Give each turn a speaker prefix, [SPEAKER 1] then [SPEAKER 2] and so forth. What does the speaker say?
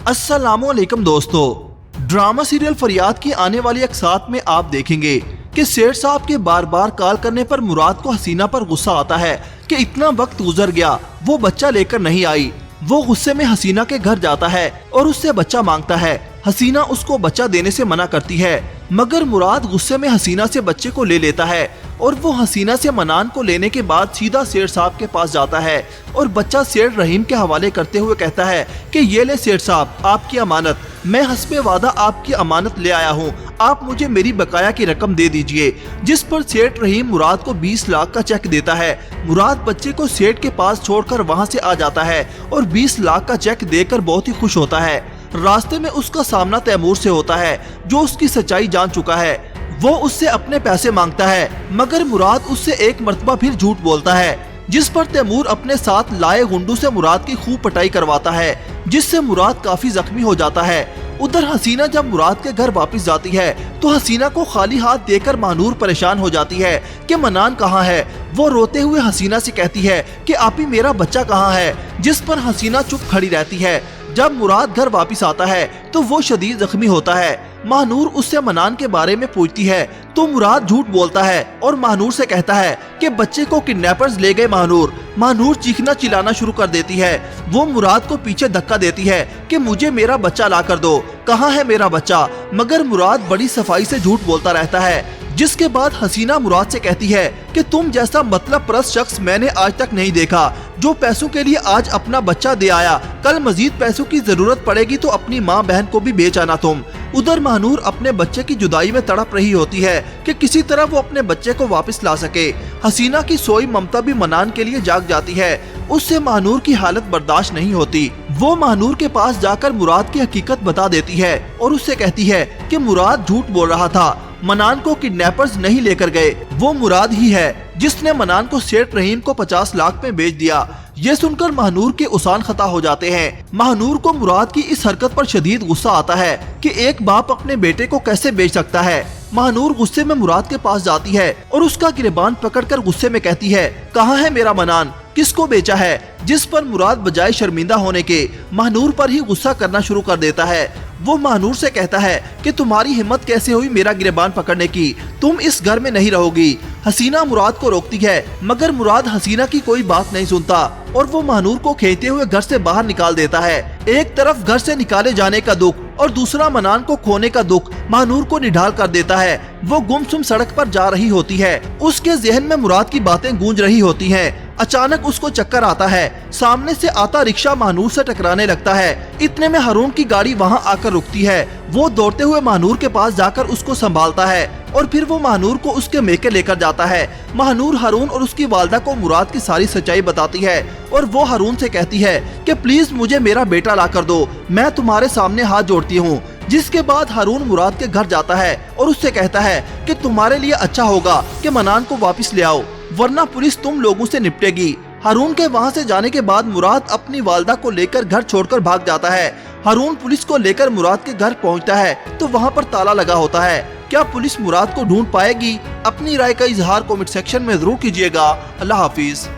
[SPEAKER 1] अस्सलामु अलैकुम दोस्तों, ड्रामा सीरियल फरियाद की आने वाली अक़सात में आप देखेंगे कि सेठ साहब के बार बार कॉल करने पर मुराद को हसीना पर गुस्सा आता है कि इतना वक्त गुजर गया, वो बच्चा लेकर नहीं आई। वो गुस्से में हसीना के घर जाता है और उससे बच्चा मांगता है। हसीना उसको बच्चा देने से मना करती है, मगर मुराद गुस्से में हसीना से बच्चे को ले लेता है और वो हसीना से मनान को लेने के बाद सीधा सेठ साहब के पास जाता है और बच्चा सेठ रहीम के हवाले करते हुए कहता है कि ये ले सेठ साहब, आपकी अमानत, मैं हस्बे वादा आपकी अमानत ले आया हूँ, आप मुझे मेरी बकाया की रकम दे दीजिए। जिस पर सेठ रहीम मुराद को 20 लाख का चेक देता है। मुराद बच्चे को सेठ के पास छोड़कर वहाँ से आ जाता है और 20 लाख का चेक देकर बहुत ही खुश होता है। रास्ते में उसका सामना तैमूर से होता है जो उसकी सच्चाई जान चुका है। वो उससे अपने पैसे मांगता है, मगर मुराद उससे एक मर्तबा फिर झूठ बोलता है, जिस पर तैमूर अपने साथ लाए गुंडू से मुराद की खूब पिटाई करवाता है, जिससे मुराद काफी जख्मी हो जाता है। उधर हसीना जब मुराद के घर वापस जाती है तो हसीना को खाली हाथ देकर महानूर परेशान हो जाती है कि मनान कहाँ है। वो रोते हुए हसीना से कहती है कि आपी मेरा बच्चा कहाँ है, जिस पर हसीना चुप खड़ी रहती है। जब मुराद घर वापस आता है तो वो शदीद जख्मी होता है। महानूर उससे मनान के बारे में पूछती है तो मुराद झूठ बोलता है और महानूर से कहता है कि बच्चे को किडनैपर्स ले गए। महानूर चीखना चिल्लाना शुरू कर देती है। वो मुराद को पीछे धक्का देती है कि मुझे मेरा बच्चा ला कर दो, कहाँ है मेरा बच्चा, मगर मुराद बड़ी सफाई से झूठ बोलता रहता है। जिसके बाद हसीना मुराद से कहती है कि तुम जैसा मतलब परस्त शख्स मैंने आज तक नहीं देखा, जो पैसों के लिए आज अपना बच्चा दे आया, कल मजीद पैसों की जरूरत पड़ेगी तो अपनी माँ बहन को भी बेच आना तुम। उधर महानूर अपने बच्चे की जुदाई में तड़प रही होती है कि किसी तरह वो अपने बच्चे को वापस ला सके। हसीना की सोई ममता भी मनान के लिए जाग जाती है। उससे महानूर की हालत बर्दाश्त नहीं होती। वो महानूर के पास जाकर मुराद की हकीकत बता देती है और उससे कहती है कि मुराद झूठ बोल रहा था, मनान को किडनैपर्स नहीं लेकर गए, वो मुराद ही है जिसने मनान को सेठ रहीम को 50 लाख में बेच दिया। ये सुनकर महानूर के उसान खता हो जाते हैं। महानूर को मुराद की इस हरकत पर शदीद गुस्सा आता है कि एक बाप अपने बेटे को कैसे बेच सकता है। महानूर गुस्से में मुराद के पास जाती है और उसका गिरबान पकड़कर गुस्से में कहती है, कहाँ है मेरा मनान, किसको बेचा है। जिस पर मुराद बजाय शर्मिंदा होने के महानूर पर ही गुस्सा करना शुरू कर देता है। वो महानूर से कहता है कि तुम्हारी हिम्मत कैसे हुई मेरा गिरबान पकड़ने की, तुम इस घर में नहीं रहोगी। हसीना मुराद को रोकती है, मगर मुराद हसीना की कोई बात नहीं सुनता और वो महानूर को खींचते हुए घर से बाहर निकाल देता है। एक तरफ घर से निकाले जाने का दुख और दूसरा मनान को खोने का दुख महानूर को निढाल कर देता है। वो गुमसुम सड़क पर जा रही होती है, उसके जहन में मुराद की बातें गूंज रही होती हैं। अचानक उसको चक्कर आता है, सामने से आता रिक्शा महानूर से टकराने लगता है। इतने में हारून की गाड़ी वहां आकर रुकती है। वो दौड़ते हुए महानूर के पास जाकर उसको संभालता है और फिर वो महानूर को उसके मेके लेकर जाता है। महानूर हारून और उसकी वालदा को मुराद की सारी सच्चाई बताती है और वो हारून से कहती है कि प्लीज मुझे मेरा बेटा ला कर दो, मैं तुम्हारे सामने हाथ जोड़ती हूँ। जिसके बाद हारून मुराद के घर जाता है और उससे कहता है कि तुम्हारे लिए अच्छा होगा कि मनान को वापस ले आओ, वरना पुलिस तुम लोगों से निपटेगी। हारून के वहां से जाने के बाद मुराद अपनी वालदा को लेकर घर छोड़कर भाग जाता है। हारून पुलिस को लेकर मुराद के घर पहुंचता है तो वहां पर ताला लगा होता है। क्या पुलिस मुराद को ढूंढ पाएगी? अपनी राय का इजहार कमेंट सेक्शन में जरूर कीजिएगा। अल्लाह हाफिज।